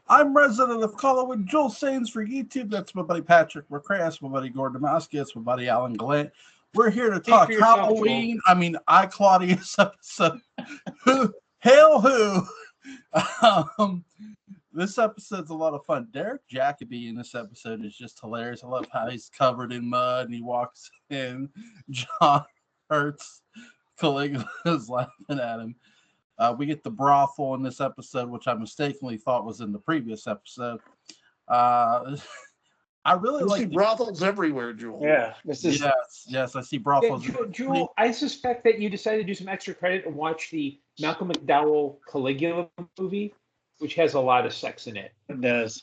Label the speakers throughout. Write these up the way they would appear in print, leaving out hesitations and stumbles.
Speaker 1: I'm resident of Collinwood, Joel Sains for YouTube. That's my buddy Patrick McCray. That's my buddy Gordon Dymowski. That's my buddy Alan Gallant. We're here to talk Halloween. Claudius episode. Hail who? This episode's a lot of fun. Derek Jacobi in this episode is just hilarious. I love how he's covered in mud and he walks in. John Hurts, Caligula is laughing at him. We get the brothel in this episode, which I mistakenly thought was in the previous episode. I really like
Speaker 2: brothels everywhere, Jewel.
Speaker 3: Yeah,
Speaker 1: yes, I see brothels.
Speaker 4: Yeah, Jewel, I suspect that you decided to do some extra credit and watch the Malcolm McDowell Caligula movie, which has a lot of sex in it.
Speaker 3: It does.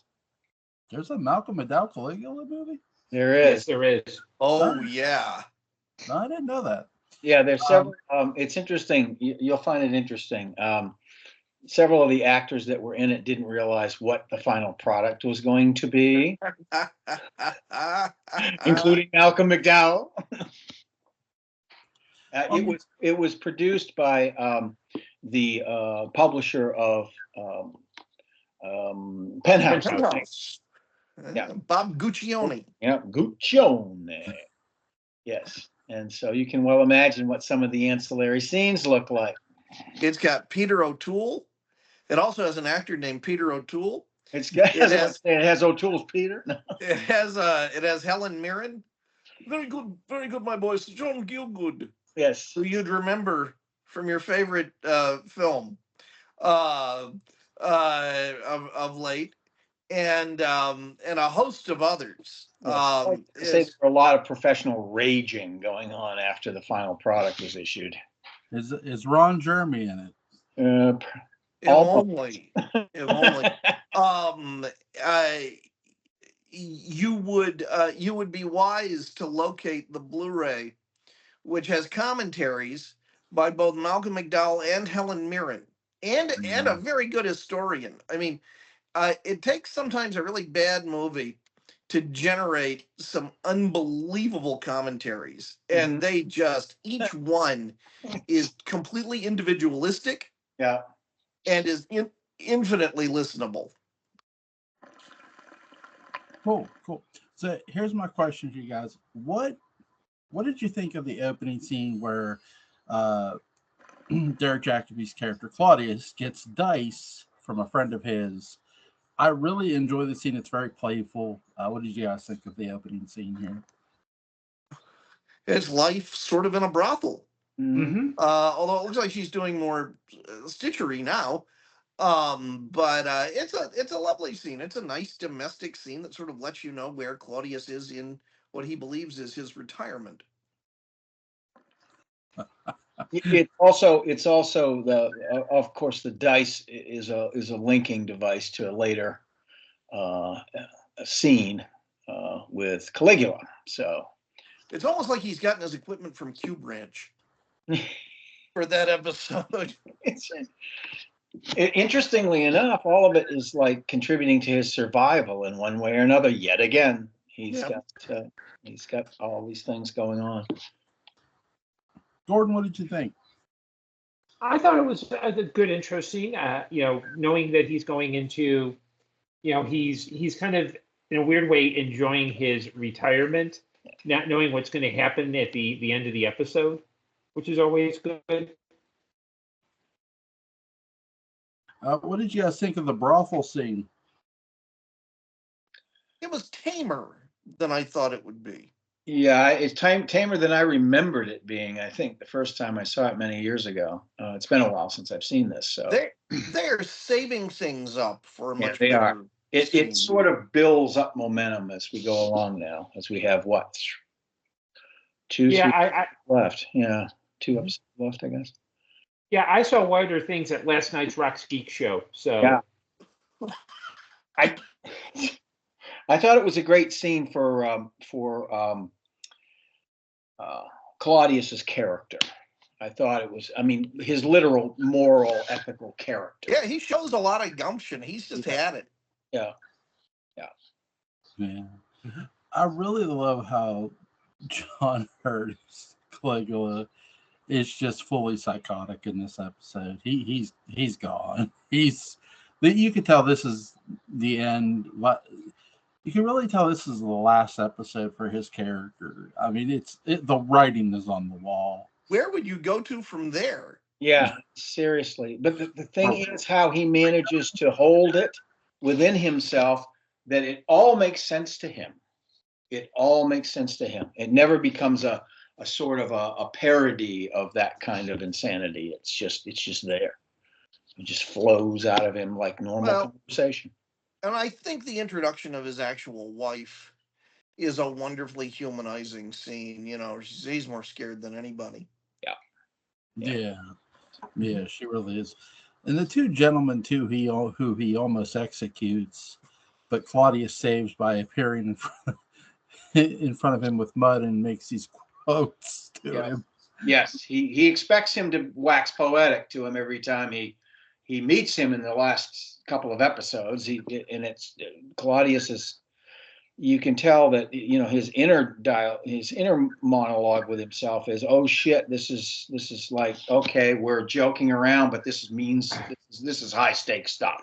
Speaker 1: There's a Malcolm McDowell Caligula movie?
Speaker 3: There is.
Speaker 4: Yes, there is.
Speaker 2: Oh, yeah.
Speaker 1: No, I didn't know that.
Speaker 3: Yeah, there's several. It's interesting. You'll find it interesting. Several of the actors that were in it didn't realize what the final product was going to be, including Malcolm McDowell. It was produced by the publisher of Penthouse.
Speaker 2: Yeah, Bob Guccione.
Speaker 3: Yeah, Guccione. Yes. And so you can well imagine what some of the ancillary scenes look like.
Speaker 2: It's got Peter O'Toole. It also has an actor named Peter O'Toole.
Speaker 3: It has O'Toole's Peter. No.
Speaker 2: It has Helen Mirren. Very good, my boys. John Gielgud.
Speaker 3: Yes.
Speaker 2: Who you'd remember from your favorite film of late, and a host of others.
Speaker 3: There's a lot of professional raging going on after the final product was issued.
Speaker 1: Is Ron Jeremy in it?
Speaker 2: If only. You would be wise to locate the Blu-ray, which has commentaries by both Malcolm McDowell and Helen Mirren, and a very good historian. I mean, it takes sometimes a really bad movie to generate some unbelievable commentaries, and they just, each one is completely individualistic.
Speaker 3: Yeah.
Speaker 2: And is infinitely listenable.
Speaker 1: Cool. So here's my question to you guys. What did you think of the opening scene where Derek Jacobi's character Claudius gets dice from a friend of his? I really enjoy the scene. It's very playful. What did you guys think of the opening scene here?
Speaker 2: It's life sort of in a brothel.
Speaker 4: Mm-hmm.
Speaker 2: Although it looks like she's doing more stitchery now. But it's a lovely scene. It's a nice domestic scene that sort of lets you know where Claudius is in what he believes is his retirement.
Speaker 3: It's also of course the dice is a linking device to a later a scene with Caligula. So
Speaker 2: it's almost like he's gotten his equipment from Q Branch for that episode.
Speaker 3: Interestingly enough, all of it is like contributing to his survival in one way or another. Yet again, he's got all these things going on.
Speaker 1: Gordon, what did you think?
Speaker 4: I thought it was a good intro scene. Knowing that he's going into, he's kind of in a weird way enjoying his retirement, not knowing what's going to happen at the end of the episode, which is always good.
Speaker 1: What did you guys think of the brothel scene?
Speaker 2: It was tamer than I thought it would be.
Speaker 3: Yeah, it's tamer than I remembered it being. I think the first time I saw it many years ago. It's been a while since I've seen this. So
Speaker 2: they're saving things up for a much
Speaker 3: they
Speaker 2: better
Speaker 3: are. It sort of builds up momentum as we go along now. As we have what? Two left. Yeah, 2 episodes left, I guess.
Speaker 4: Yeah, I saw wider things at last night's Rock's Geek Show. So
Speaker 3: yeah. I thought it was a great scene for Claudius's character. I thought it was, his literal moral, ethical character.
Speaker 2: Yeah, he shows a lot of gumption. He's just had it.
Speaker 3: Yeah.
Speaker 1: I really love how John Hurt's Caligula is just fully psychotic in this episode. He's gone. You could tell this is the end. You can really tell this is the last episode for his character. I mean, the writing is on the wall.
Speaker 2: Where would you go to from there?
Speaker 3: Yeah, seriously. But the thing is how he manages to hold it within himself that it all makes sense to him. It all makes sense to him. It never becomes a sort of a parody of that kind of insanity. It's just there. It just flows out of him like normal conversation.
Speaker 2: And I think the introduction of his actual wife is a wonderfully humanizing scene. You know, he's more scared than anybody.
Speaker 1: Yeah, she really is. And the two gentlemen too, who he almost executes, but Claudius saves by appearing in front of him with mud and makes these quotes to him.
Speaker 3: Yes, he expects him to wax poetic to him every time he meets him in the last couple of episodes. Claudius is. You can tell that his inner monologue with himself is, oh shit, this is like, okay, we're joking around, but this is high stakes stuff.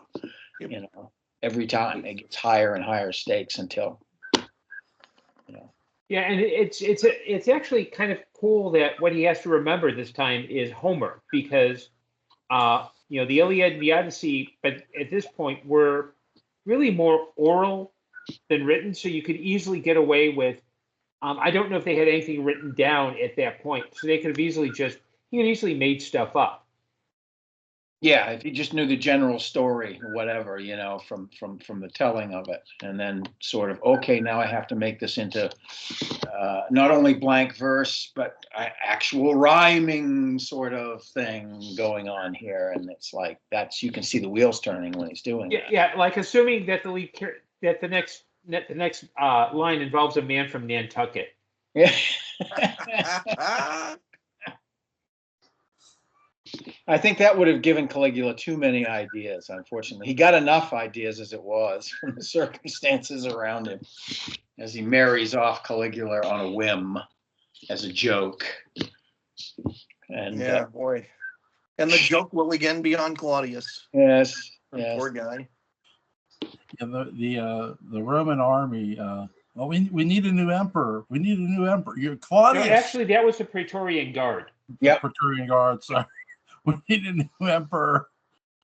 Speaker 3: Every time it gets higher and higher stakes until.
Speaker 4: Yeah, and it's actually kind of cool that what he has to remember this time is Homer, because the Iliad and the Odyssey, but at this point were really more oral than written, so you could easily get away with. I don't know if they had anything written down at that point, so they could have he could easily made stuff up.
Speaker 3: Yeah, if you just knew the general story or whatever, from the telling of it, and then sort of, okay, now I have to make this into not only blank verse, but actual rhyming sort of thing going on here, and it's like you can see the wheels turning when he's doing that.
Speaker 4: Yeah, like assuming that the next line involves a man from Nantucket.
Speaker 3: Yeah. I think that would have given Caligula too many ideas, unfortunately. He got enough ideas as it was from the circumstances around him as he marries off Caligula on a whim as a joke. And
Speaker 2: boy. And the joke will again be on Claudius.
Speaker 3: Yes.
Speaker 2: Poor guy.
Speaker 1: And the Roman army, we need a new emperor. We need a new emperor. You're Claudius.
Speaker 4: No, actually, that was the Praetorian Guard.
Speaker 3: Yeah.
Speaker 1: Praetorian Guard, sorry. We need a new emperor.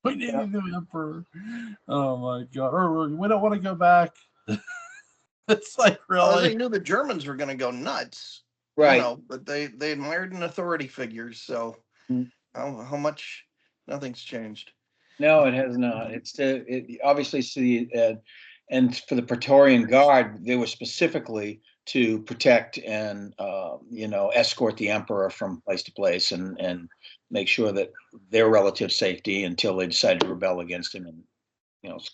Speaker 1: We need a new emperor. Oh my God. Or we don't want to go back. It's like really.
Speaker 2: Well, they knew the Germans were going to go nuts.
Speaker 3: Right.
Speaker 2: But they admired an authority figure. So how much? Nothing's changed.
Speaker 3: No, it has not. It's obviously and for the Praetorian Guard, they were specifically to protect and escort the emperor from place to place and make sure that their relative safety until they decided to rebel against him and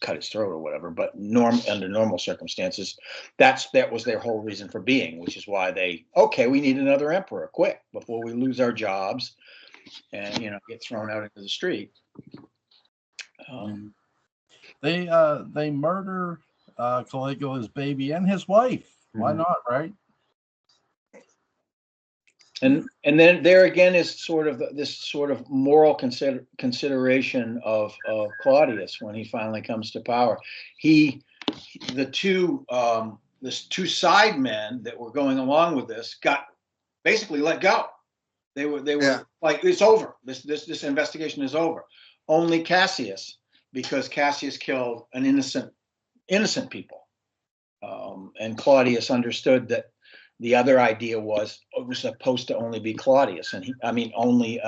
Speaker 3: cut his throat or whatever. But under normal circumstances, that was their whole reason for being, which is why we need another emperor quick before we lose our jobs and get thrown out into the street.
Speaker 1: They murder Caligula's baby and his wife. Why not, right?
Speaker 3: And then there again is this sort of moral consideration of Claudius when he finally comes to power. The two side men that were going along with this got basically let go. They were like, it's over. This investigation is over. Only Cassius, because Cassius killed an innocent people, and Claudius understood that the other idea was it was supposed to only be Claudius, only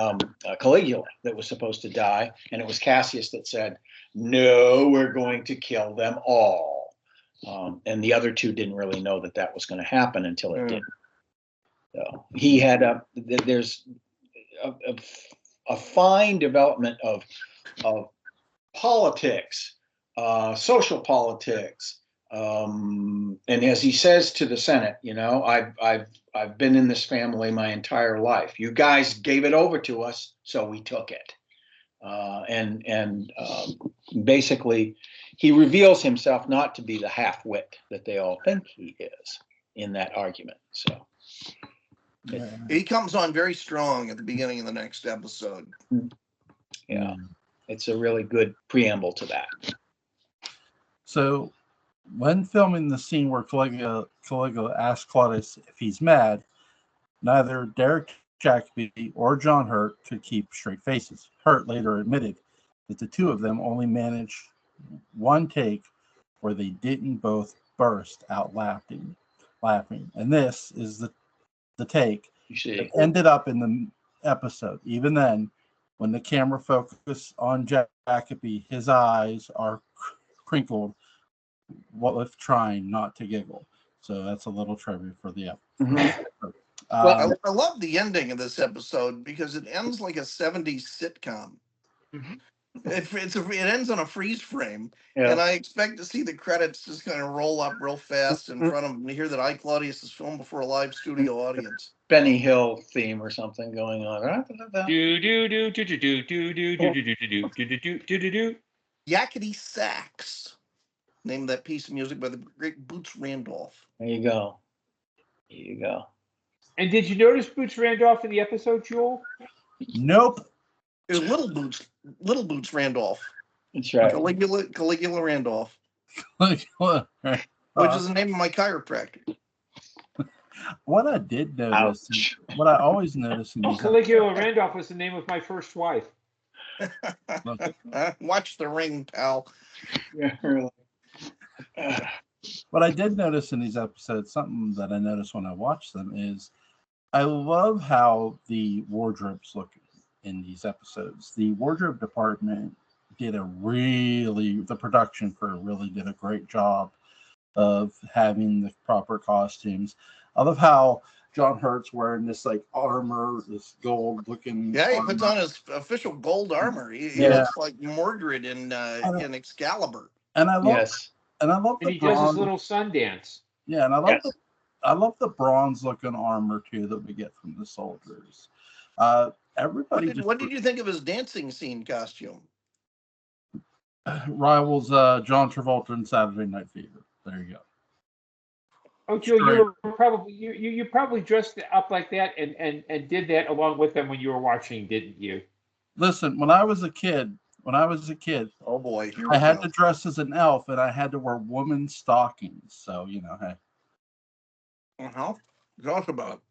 Speaker 3: Caligula that was supposed to die, and it was Cassius that said, "No, we're going to kill them all," and the other two didn't really know that was going to happen until it did. So he had there's a fine development of politics, social politics. And as he says to the Senate, I've been in this family my entire life. You guys gave it over to us, so we took it. And basically, he reveals himself not to be the half-wit that they all think he is in that argument. So
Speaker 2: he comes on very strong at the beginning of the next episode.
Speaker 3: Yeah. it's a really good preamble to that.
Speaker 1: So, when filming the scene where Caligula asks Claudius if he's mad, neither Derek Jacobi or John Hurt could keep straight faces. Hurt later admitted that the two of them only managed one take where they didn't both burst out laughing. And this is the take that ended up in the episode. Even then, when the camera focused on Jacobi, his eyes are crinkled, what if trying not to giggle. So that's a little trivia for the episode.
Speaker 2: Well, I love the ending of this episode because it ends like a 70s sitcom.
Speaker 4: Mhm.
Speaker 2: It ends on a freeze frame,
Speaker 3: Yeah.
Speaker 2: and I expect to see the credits just kind of roll up real fast in front of them to hear that I, Claudius, is filmed before a live studio audience.
Speaker 3: Benny Hill theme or something going on.
Speaker 4: Do do do do do do do do do do do do do do do do.
Speaker 2: Yakety Sax, named that piece of music by the great Boots Randolph.
Speaker 3: There you go. There you go.
Speaker 4: And did you notice Boots Randolph in the episode, Joel?
Speaker 1: Nope.
Speaker 2: It was Little Boots Randolph.
Speaker 3: That's right.
Speaker 2: Caligula Randolph,
Speaker 1: Right.
Speaker 2: which is the name of my chiropractor.
Speaker 1: What I did notice, what I always notice in these
Speaker 4: Caligula Randolph was the name of my first wife.
Speaker 2: Watch The Ring, pal.
Speaker 3: Yeah, really.
Speaker 1: what I did notice in these episodes, something that I noticed when I watched them, is I love how the wardrobes look in these episodes. The wardrobe department the production crew really did a great job of having the proper costumes. I love how John Hurt's wearing this like armor, this gold looking.
Speaker 2: Yeah, he
Speaker 1: armor.
Speaker 2: puts on his official gold armor. He
Speaker 1: Yeah.
Speaker 2: looks like Mordred in Excalibur.
Speaker 1: And I love
Speaker 3: Yes.
Speaker 1: and I love
Speaker 4: And
Speaker 1: the
Speaker 4: he does his
Speaker 1: bronze.
Speaker 4: little sun dance.
Speaker 1: Yeah, and
Speaker 3: Yes.
Speaker 1: I love the bronze looking armor too that we get from the soldiers. Everybody
Speaker 2: What did you think of his dancing scene costume?
Speaker 1: rivals John Travolta in Saturday Night Fever. There you go.
Speaker 4: Oh, Joe, you were probably you probably dressed up like that and did that along with them when you were watching, didn't you?
Speaker 1: Listen, when I was a kid,
Speaker 2: Oh boy,
Speaker 1: I had to dress as an elf and I had to wear women's stockings. So, hey.
Speaker 2: Talk about.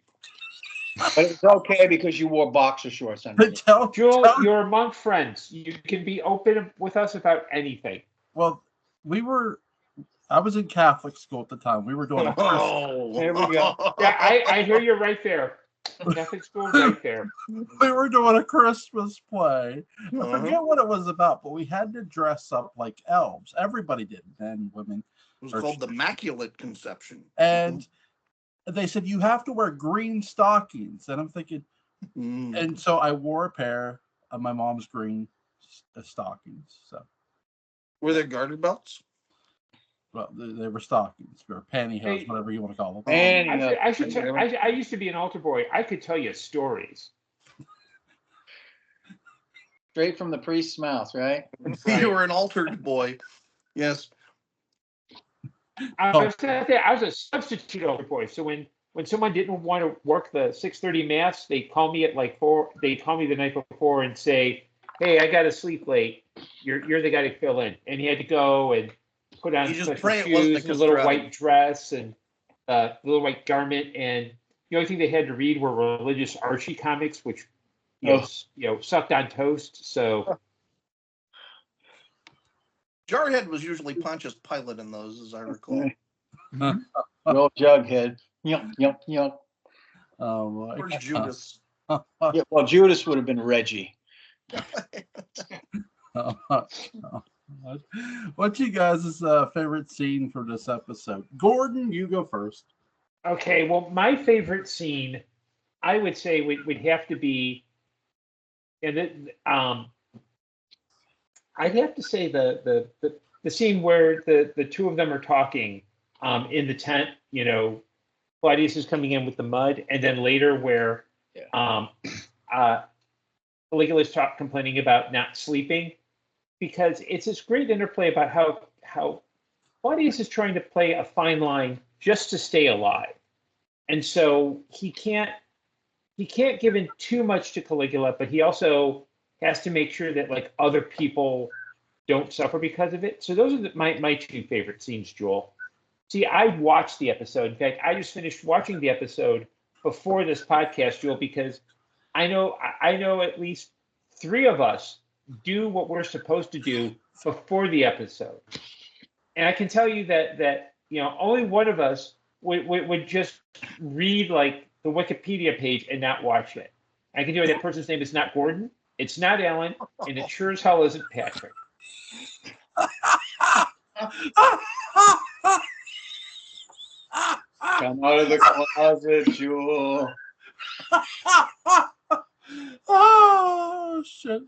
Speaker 3: But it's okay because you wore boxer shorts underneath.
Speaker 4: Joel, you're among friends. You can be open with us about anything.
Speaker 1: Well, I was in Catholic school at the time. We were doing a Christmas.
Speaker 2: Oh,
Speaker 3: There we go.
Speaker 4: Yeah, I hear you right there. Catholic school right there.
Speaker 1: We were doing a Christmas play. I forget what it was about, but we had to dress up like elves. Everybody did, men, women.
Speaker 2: It was called the Immaculate Conception.
Speaker 1: And they said, you have to wear green stockings. And I'm thinking, and so I wore a pair of my mom's green stockings. So,
Speaker 2: were there garter belts?
Speaker 1: well, they were stockings or pantyhose, whatever you want to call them.
Speaker 4: I used to be an altar boy. I could tell you stories.
Speaker 3: Straight from the priest's mouth, right?
Speaker 2: You were an altered boy. Yes.
Speaker 4: I was a substitute altar boy. So when someone didn't want to work the 6:30 mass, they call me at like 4. They call me the night before and say, "Hey, I got to sleep late. You're the guy to fill in." And he had to go and put on special shoes and a little white dress and a little white garment. And the only thing they had to read were religious Archie comics, which sucked on toast. So.
Speaker 2: Jarhead was usually Pontius Pilate in those, as I recall.
Speaker 3: Good old Jughead. Yump, yump, yump.
Speaker 2: Where's Judas?
Speaker 3: Yeah, well, Judas would have been Reggie.
Speaker 1: What's you guys' favorite scene for this episode? Gordon, you go first.
Speaker 4: Okay, well, my favorite scene, I would say, would have to be, I'd have to say the scene where the two of them are talking in the tent. Claudius is coming in with the mud, and then later where Caligula is complaining about not sleeping, because it's this great interplay about how Claudius is trying to play a fine line just to stay alive, and so he can't give in too much to Caligula, but he also has to make sure that like other people don't suffer because of it. So those are my two favorite scenes, Joel. See, I watched the episode. In fact, I just finished watching the episode before this podcast, Joel, because I know at least 3 of us do what we're supposed to do before the episode. And I can tell you that only one of us would just read like the Wikipedia page and not watch it. I can tell you that person's name is not Gordon, it's not Alan, and it sure as hell isn't Patrick.
Speaker 3: Come out of the closet, Jewel.
Speaker 1: Oh shit.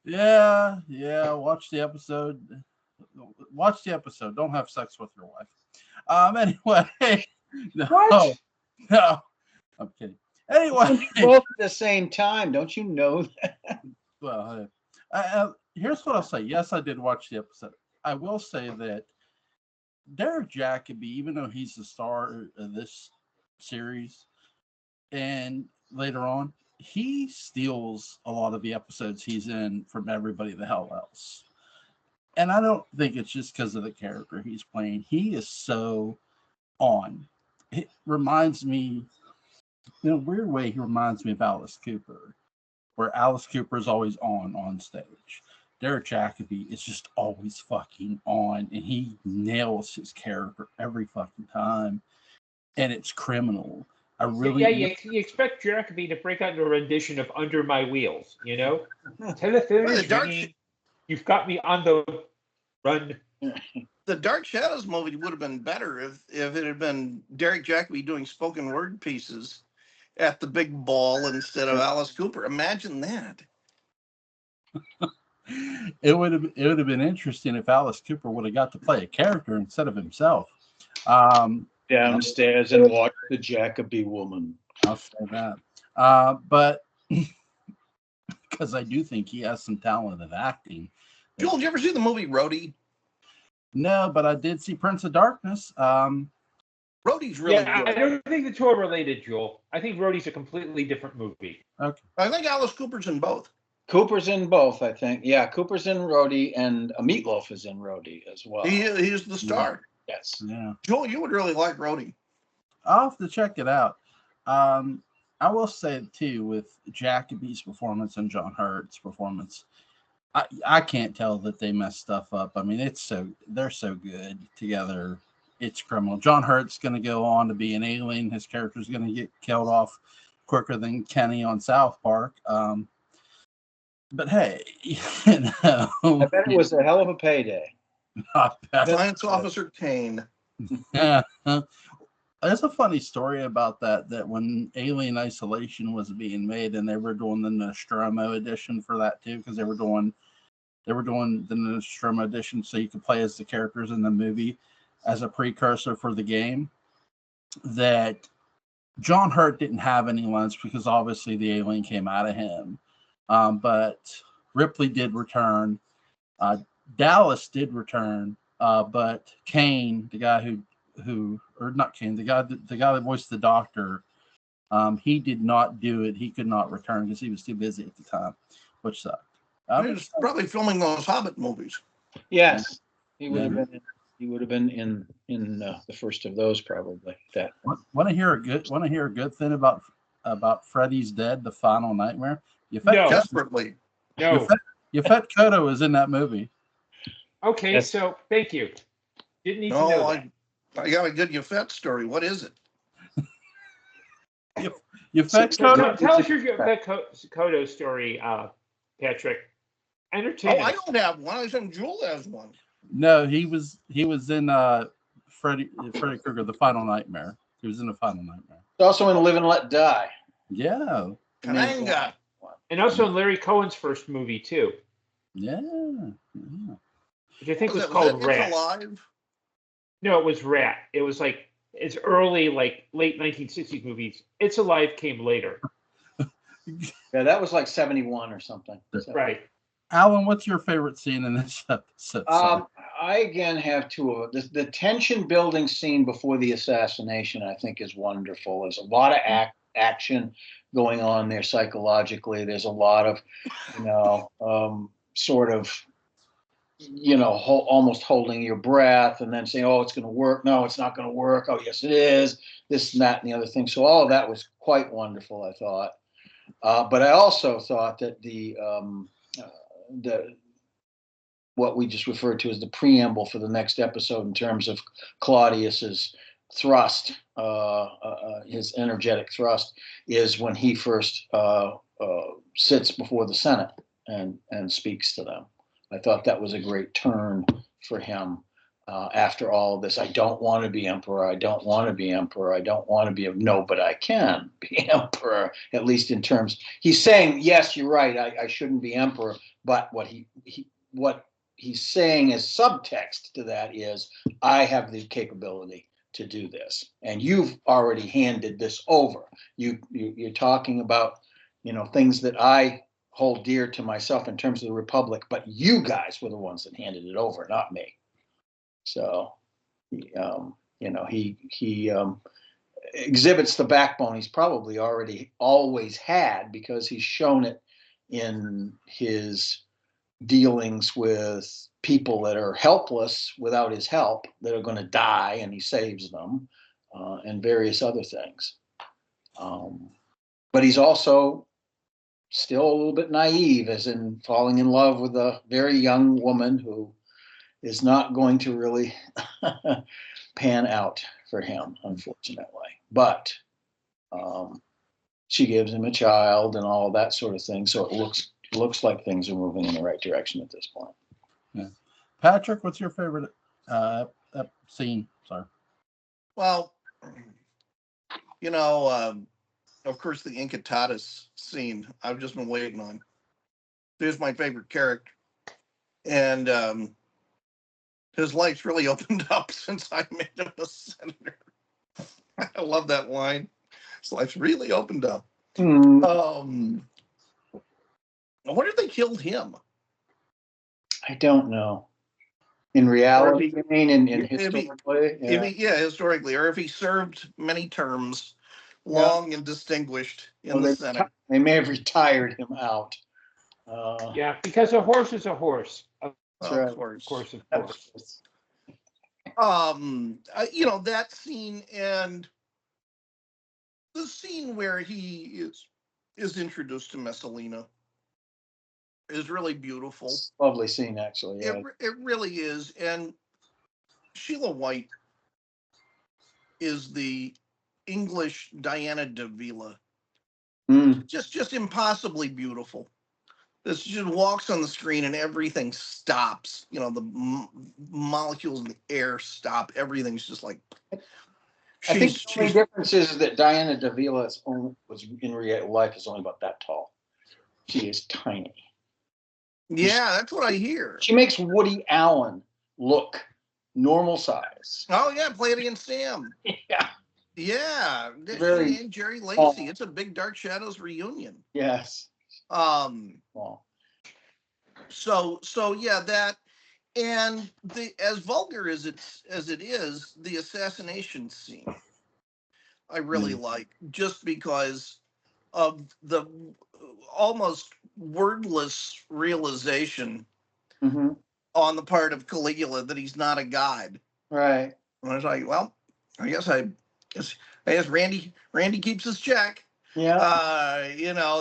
Speaker 1: Yeah. Watch the episode. Watch the episode. Don't have sex with your wife. Anyway.
Speaker 4: What?
Speaker 1: No. I'm kidding. Anyway.
Speaker 3: Both at the same time. Don't you know that?
Speaker 1: Well, here's what I'll say. Yes, I did watch the episode. I will say that Derek Jacobi, even though he's the star of this series, and later on, he steals a lot of the episodes he's in from everybody the hell else. And I don't think it's just because of the character he's playing. He is so on. It reminds me, in a weird way, he reminds me of Alice Cooper, where Alice Cooper is always on stage. Derek Jacobi is just always fucking on, and he nails his character every fucking time, and it's criminal. I really
Speaker 4: you expect Jacobi to break out into a rendition of "Under My Wheels," you know? Telephone is ringing. You've got me on the run.
Speaker 2: The Dark Shadows movie would have been better if it had been Derek Jacobi doing spoken word pieces at the big ball instead of Alice Cooper. Imagine that.
Speaker 1: It would have been interesting if Alice Cooper would have got to play a character instead of himself.
Speaker 3: Downstairs and watch the Jacobi woman.
Speaker 1: I'll say that. But because I do think he has some talent in acting.
Speaker 2: Joel, did you ever see the movie Rhodey?
Speaker 1: No, but I did see Prince of Darkness.
Speaker 2: Rhodey's really good.
Speaker 4: I don't think the two are related, Joel. I think Rhodey's a completely different movie.
Speaker 1: Okay.
Speaker 2: I think Alice Cooper's in both.
Speaker 3: Cooper's in both, I think. Yeah, Cooper's in Rhodey, and Meatloaf is in Rhodey as well.
Speaker 2: He's the star.
Speaker 3: Yes.
Speaker 1: Yeah.
Speaker 2: Joel, you would really like Rhodey.
Speaker 1: I'll have to check it out. I will say too, with Jacobi's performance and John Hurt's performance, I can't tell that they mess stuff up. I mean, they're so good together. It's criminal. John Hurt's going to go on to be an alien. His character's going to get killed off quicker than Kenny on South Park. But hey,
Speaker 3: I bet it was a hell of a payday.
Speaker 2: Science Officer Kane.
Speaker 1: Yeah. There's a funny story about that when Alien Isolation was being made, and they were doing the Nostromo edition for that too, because they were doing the Nostromo edition so you could play as the characters in the movie as a precursor for the game. That John Hurt didn't have any lines because obviously the alien came out of him. But Ripley did return. Dallas did return. But Kane, the guy or not Kane, the guy that voiced the Doctor, he did not do it. He could not return because he was too busy at the time, which sucked.
Speaker 2: He was probably filming those Hobbit movies.
Speaker 3: Yes, he would have been. He would have been in the first of those probably. That.
Speaker 1: Want to hear a good thing about Freddy's Dead: The Final Nightmare?
Speaker 2: Desperately.
Speaker 4: No.
Speaker 1: Yvette Koto is in that movie.
Speaker 4: Okay,
Speaker 3: Yes.
Speaker 4: So thank you. Didn't need to know that.
Speaker 2: I got a good Yvette story. What is it?
Speaker 1: Yvette
Speaker 4: Tell
Speaker 1: Koto.
Speaker 4: us your Yvette Koto story, Patrick. Entertain us.
Speaker 2: I don't have one. I think Jewel has one.
Speaker 1: No, he was in Freddy Krueger: The Final Nightmare. He was in The Final Nightmare.
Speaker 3: Also in Live and Let Die.
Speaker 1: Yeah.
Speaker 2: Kananga.
Speaker 4: And also in Larry Cohen's first movie too,
Speaker 1: Yeah.
Speaker 4: which I think was
Speaker 2: It's
Speaker 4: called Rat.
Speaker 2: Alive?
Speaker 4: No, it was Rat. It was like it's early, like late 1960s movies. It's Alive came later.
Speaker 3: Yeah, that was like 71 or something.
Speaker 4: Right.
Speaker 1: Alan, what's your favorite scene in this episode?
Speaker 3: I again have two of it. The tension building scene before the assassination, I think, is wonderful. There's a lot of action. going on there psychologically. There's a lot of, sort of, almost holding your breath and then saying, oh, it's going to work. No, it's not going to work. Oh, yes, it is. This and that and the other thing. So all of that was quite wonderful, I thought. But I also thought that the what we just referred to as the preamble for the next episode in terms of Claudius's thrust, his energetic thrust, is when he first sits before the Senate and speaks to them. I thought that was a great turn for him. After all of this, I don't want to be emperor. I don't want to be emperor. I don't want to be no, but I can be emperor. At least in terms, he's saying, yes, you're right. I shouldn't be emperor. But what he's saying as subtext to that is, I have the capability to do this, and you've already handed this over. You're talking about things that I hold dear to myself in terms of the republic, but you guys were the ones that handed it over, not me. So, he exhibits the backbone he's probably always had, because he's shown it in his dealings with people that are helpless without his help, that are going to die, and he saves them, and various other things. But he's also still a little bit naive, as in falling in love with a very young woman who is not going to really pan out for him, unfortunately. But she gives him a child and all of that sort of thing. So it looks like things are moving in the right direction at this point.
Speaker 1: Yeah. Patrick, what's your favorite scene? Sorry.
Speaker 2: Well, of course, the Incitatus scene I've just been waiting on. There's my favorite character. And his life's really opened up since I made him a senator. I love that line. His life's really opened up. I wonder if they killed him.
Speaker 3: I don't know. In reality, I mean, in historically?
Speaker 2: Historically, or if he served many terms, long and distinguished in the Senate.
Speaker 3: They may have retired him out.
Speaker 4: Yeah, because a horse is a horse.
Speaker 2: Of course. That scene, and the scene where he is introduced to Messalina is really beautiful.
Speaker 3: Lovely scene, actually. Yeah.
Speaker 2: It really is. And Sheila White is the English Diana de Vila. Just impossibly beautiful. This just walks on the screen and everything stops. The molecules in the air stop. Everything's just like.
Speaker 3: I think the only difference is that Diana de Vila was in real life is only about that tall. She is tiny.
Speaker 2: Yeah, that's what I hear.
Speaker 3: She makes Woody Allen look normal size.
Speaker 2: Oh yeah, play it against Sam.
Speaker 3: Yeah.
Speaker 2: Yeah. And Jerry Lacey.
Speaker 3: Oh.
Speaker 2: It's a big Dark Shadows reunion.
Speaker 3: Yes.
Speaker 2: So yeah, that, and as vulgar as it is, the assassination scene I really like, just because of the almost wordless realization on the part of Caligula that he's not a god.
Speaker 3: Right.
Speaker 2: And I was like, well, I guess Randy keeps his check.
Speaker 3: Yeah.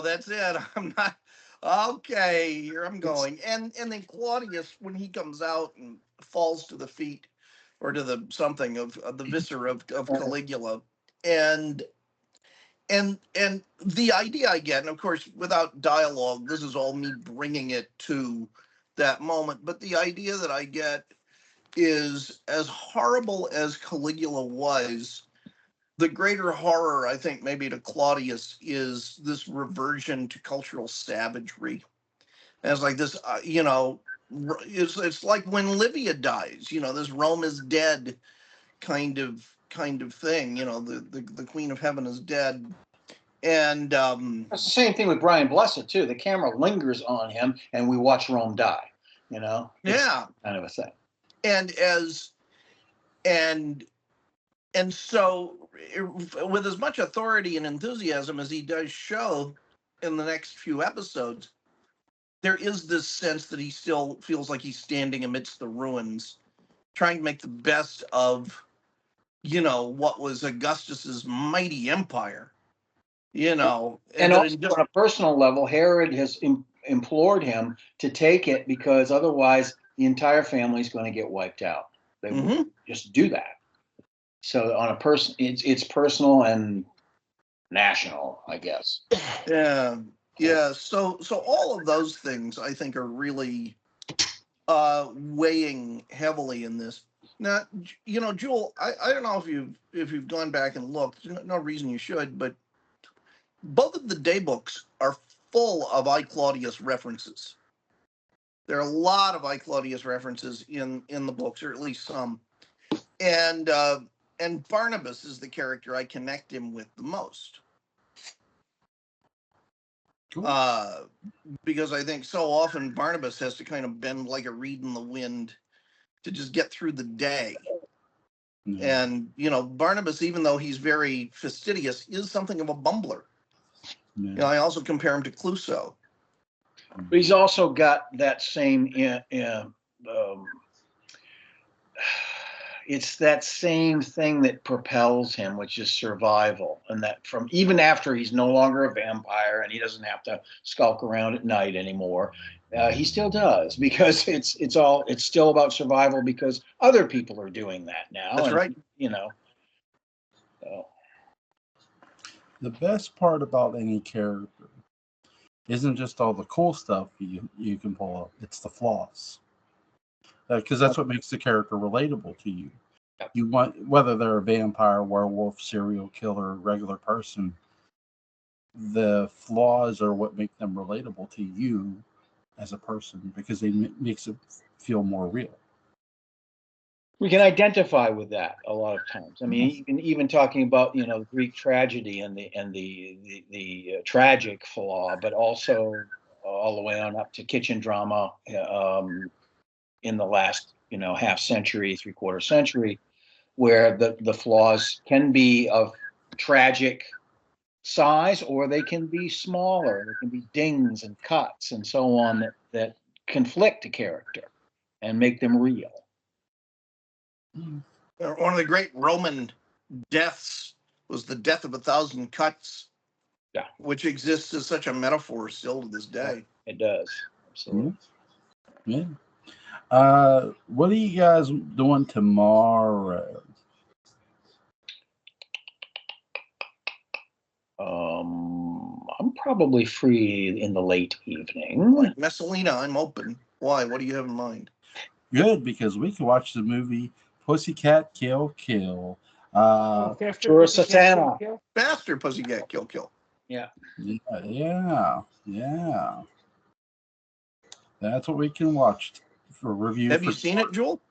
Speaker 2: That's it. I'm not okay. Here I'm going. And then Claudius, when he comes out and falls to the feet or to the something of the viscera of Caligula, and the idea I get, and of course without dialogue, this is all me bringing it to that moment. But the idea that I get is, as horrible as Caligula was, the greater horror, I think, maybe to Claudius is this reversion to cultural savagery. And it's like this, it's like when Livia dies, this Rome is dead kind of thing. The Queen of Heaven is dead. And
Speaker 3: it's the same thing with Brian Blessed too. The camera lingers on him, and we watch Rome die. It's kind of a thing.
Speaker 2: And And so, with as much authority and enthusiasm as he does show in the next few episodes, there is this sense that he still feels like he's standing amidst the ruins, trying to make the best of, what was Augustus's mighty empire.
Speaker 3: And
Speaker 2: And that
Speaker 3: also on a personal level, Herod has implored him to take it because otherwise the entire family is going to get wiped out. They would just do that. So on a person, it's personal and national, I guess.
Speaker 2: Yeah. So all of those things I think are really weighing heavily in this. Now, Jewel, I don't know if you've gone back and looked. No reason you should, but both of the day books are full of I Claudius references. There are a lot of I Claudius references in the books, or at least some. And Barnabas is the character I connect him with the most.
Speaker 1: Cool.
Speaker 2: Because I think so often Barnabas has to kind of bend like a reed in the wind to just get through the day. And, Barnabas, even though he's very fastidious, is something of a bumbler. I also compare him to Clouseau.
Speaker 3: But he's also got that same, it's that same thing that propels him, which is survival. And that from even after he's no longer a vampire and he doesn't have to skulk around at night anymore, he still does, because it's still about survival because other people are doing that now.
Speaker 2: That's right.
Speaker 3: So.
Speaker 1: The best part about any character isn't just all the cool stuff you can pull up. It's the flaws. Because that's what makes the character relatable to you. You want, whether they're a vampire, werewolf, serial killer, regular person, the flaws are what make them relatable to you as a person, because they makes it feel more real.
Speaker 3: We can identify with that a lot of times. I mean, even talking about Greek tragedy and the tragic flaw, but also all the way on up to kitchen drama in the last half century, 3/4 century, where the flaws can be of tragic size or they can be smaller. There can be dings and cuts and so on that conflict a character and make them real.
Speaker 2: One of the great Roman deaths was the death of 1,000 cuts, which exists as such a metaphor still to this day.
Speaker 3: It does. Absolutely.
Speaker 1: Yeah. What are you guys doing tomorrow?
Speaker 3: I'm probably free in the late evening.
Speaker 2: Like Messalina, I'm open. Why? What do you have in mind?
Speaker 1: Good, because we can watch the movie Pussycat Kill Kill.
Speaker 2: Faster Pussycat Kill Kill.
Speaker 3: Yeah.
Speaker 1: That's what we can watch for review.
Speaker 2: Have you seen it, Joel?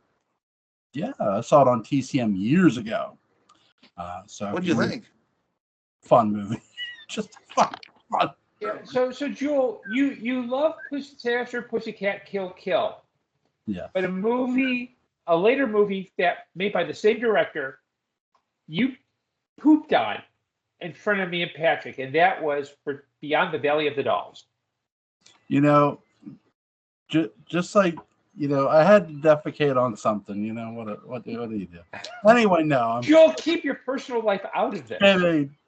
Speaker 1: Yeah, I saw it on TCM years ago.
Speaker 2: What'd you think?
Speaker 1: Fun movie. Just fun.
Speaker 4: Yeah. So Jewel, you love Pussycat Kill Kill.
Speaker 1: Yeah.
Speaker 4: But a later movie that made by the same director, you pooped on in front of me and Patrick, and that was for Beyond the Valley of the Dolls.
Speaker 1: Just like I had to defecate on something. What do you do? Anyway, no.
Speaker 4: Joel, keep your personal life out of this.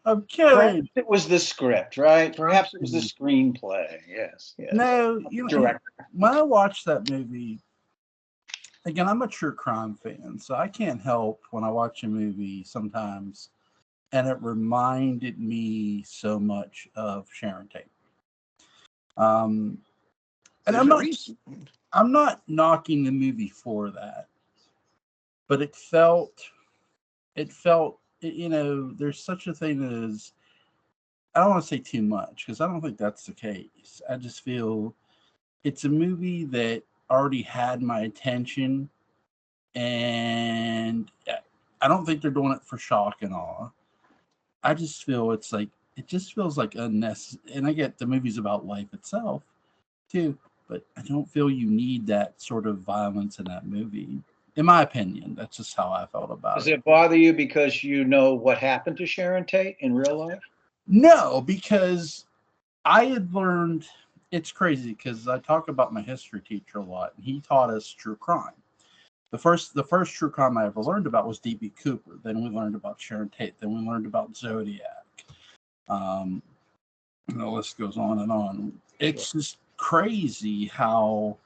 Speaker 1: I'm kidding.
Speaker 3: Perhaps it was the script, right? Perhaps it was the screenplay. Yes.
Speaker 1: No, when I watched that movie, again, I'm a true crime fan, so I can't help when I watch a movie sometimes, and it reminded me so much of Sharon Tate. And I'm not knocking the movie for that, but it felt, there's such a thing as, I don't want to say too much because I don't think that's the case. I just feel it's a movie that already had my attention, and I don't think they're doing it for shock and awe. I just feel it just feels like unnecessary. And I get the movie's about life itself too, but I don't feel you need that sort of violence in that movie. In my opinion, that's just how I felt about
Speaker 3: Does
Speaker 1: it.
Speaker 3: it bother you because you know what happened to Sharon Tate in real life?
Speaker 1: No, because I had learned. It's crazy because I talk about my history teacher a lot, and he taught us true crime. The first true crime I ever learned about was D.B. Cooper. Then we learned about Sharon Tate. Then we learned about Zodiac. And the list goes on and on. It's just crazy how.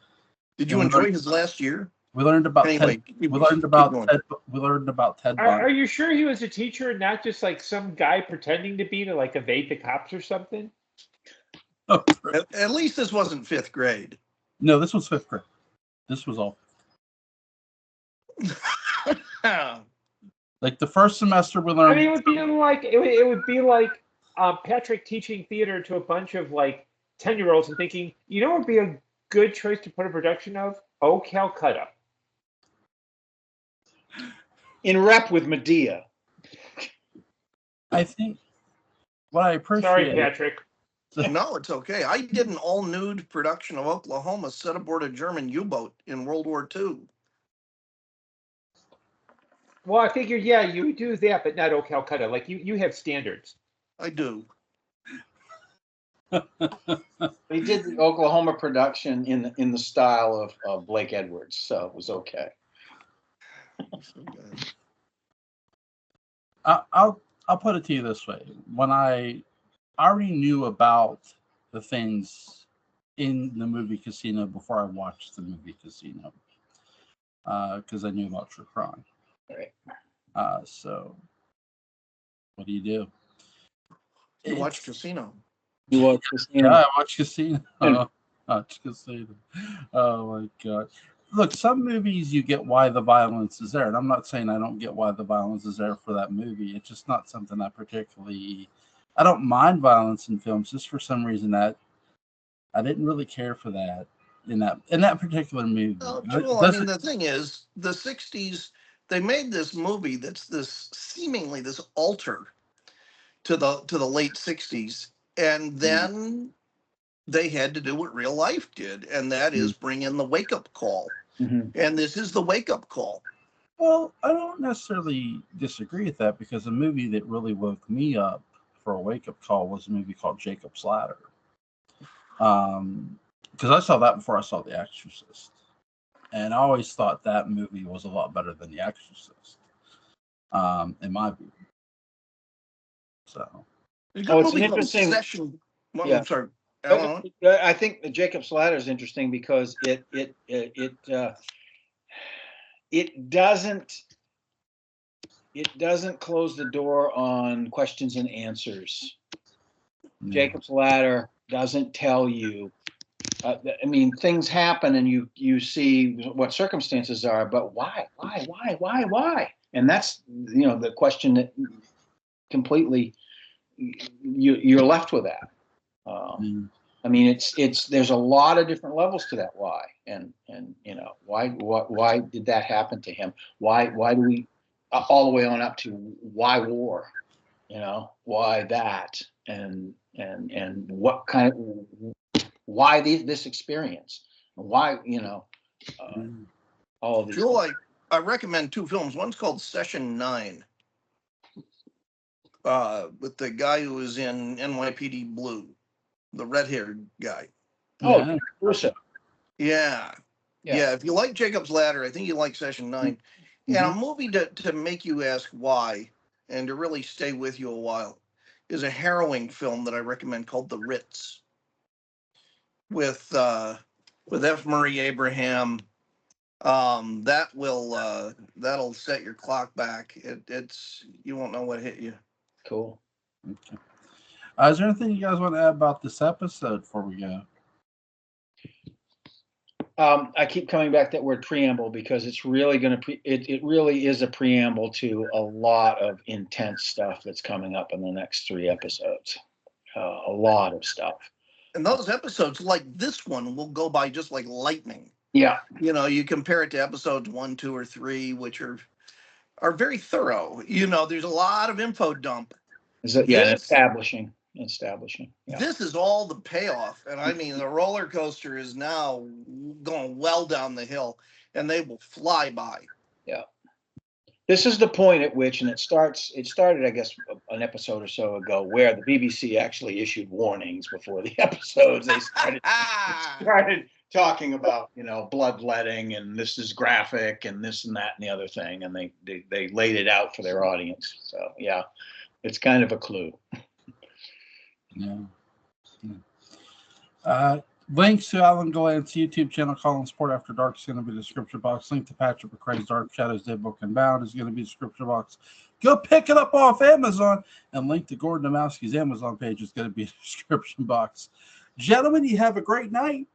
Speaker 2: Did you enjoy his last year?
Speaker 1: We learned about
Speaker 2: Anyway,
Speaker 1: Ted.
Speaker 2: keep
Speaker 1: We learned
Speaker 2: going.
Speaker 1: about Ted. We learned about Ted
Speaker 4: Are
Speaker 1: Bundy.
Speaker 4: you sure he was a teacher and not just like some guy pretending to be to like evade the cops or something?
Speaker 2: At least this wasn't 5th grade.
Speaker 1: No, this was 5th grade. This was all. Like the first semester, we learned.
Speaker 4: I mean, it would be like Patrick teaching theater to a bunch of like 10-year-olds and thinking, you know, what would be a good choice to put a production of? Oh, Calcutta.
Speaker 3: In rep with Medea.
Speaker 1: I think what I appreciate.
Speaker 4: Sorry, Patrick.
Speaker 2: No, it's okay. I did an all-nude production of Oklahoma set aboard a German U-boat in World War II.
Speaker 4: Well, I figured, yeah, you would do that, but not Oh, Calcutta. Like you have standards.
Speaker 2: I do.
Speaker 3: We did the Oklahoma production in the style of Blake Edwards, so it was okay.
Speaker 1: I'll put it to you this way: when I already knew about the things in the movie Casino before I watched the movie Casino, because I knew about true crime.
Speaker 3: Right.
Speaker 1: So what do you do?
Speaker 2: You watch Casino.
Speaker 3: You watch Casino?
Speaker 1: Yeah, I watch Casino. Watch Casino. Oh my god! Look, some movies you get why the violence is there, and I'm not saying I don't get why the violence is there for that movie. It's just not something I particularly. I don't mind violence in films, just for some reason that I didn't really care for that in that particular movie.
Speaker 2: Well, I mean, the thing is, the '60s they made this movie that's this seemingly this alter to the late '60s, and then they had to do what real life did, and that is bring in the wake up call.
Speaker 3: Mm-hmm.
Speaker 2: And this is the wake up call.
Speaker 1: Well, I don't necessarily disagree with that because a movie that really woke me up for a wake up call was a movie called Jacob's Ladder. Because I saw that before I saw The Exorcist, and I always thought that movie was a lot better than The Exorcist, in my view. So,
Speaker 2: It's
Speaker 3: an interesting
Speaker 2: Session. Well,
Speaker 3: yeah.
Speaker 2: I'm sorry.
Speaker 3: I think the Jacob's Ladder is interesting because it doesn't close the door on questions and answers.
Speaker 1: yeah.
Speaker 3: Jacob's Ladder doesn't tell you. I mean, things happen and you see what circumstances are, but why? And that's the question that completely you're left with that. I mean, it's there's a lot of different levels to that why, and why did that happen to him? Why do we all the way on up to why war? Why that, and what kind of why this experience? Why all of these.
Speaker 2: Joel, I recommend 2 films. One's called Session 9, with the guy who was in NYPD Blue, the red-haired guy.
Speaker 3: Oh, Russo.
Speaker 2: Yeah. If you like Jacob's Ladder, I think you like Session 9. Mm-hmm. And a movie to make you ask why and to really stay with you a while is a harrowing film that I recommend called The Ritz with F. Murray Abraham. That'll set your clock back. It's you won't know what hit you.
Speaker 3: Cool.
Speaker 1: Okay. Is there anything you guys want to add about this episode before we go?
Speaker 3: I keep coming back to that word preamble because it's really going to it really is a preamble to a lot of intense stuff that's coming up in the next 3 episodes. A lot of stuff.
Speaker 2: And those episodes, like this one, will go by just like lightning.
Speaker 3: Yeah.
Speaker 2: You compare it to episodes 1, 2, or 3, which are very thorough. There's a lot of info dump.
Speaker 3: Establishing. Yeah.
Speaker 2: This is all the payoff, and I mean the roller coaster is now going well down the hill, and they will fly by.
Speaker 3: Yeah. This is the point at which, and it started, I guess, an episode or so ago, where the BBC actually issued warnings before the episodes. They started talking about, bloodletting, and this is graphic, and this and that and the other thing, and they laid it out for their audience. So yeah, it's kind of a clue.
Speaker 1: Yeah. Links to Alan Gallant's YouTube channel, Calling Sport After Dark, is going to be in the description box. Link to Patrick McCray's Dark Shadows Dead Book and Bound is going to be in the description box. Go pick it up off Amazon. And link to Gordon Dymowski's Amazon page is going to be in the description box. Gentlemen, you have a great night.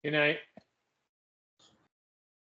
Speaker 4: Good night.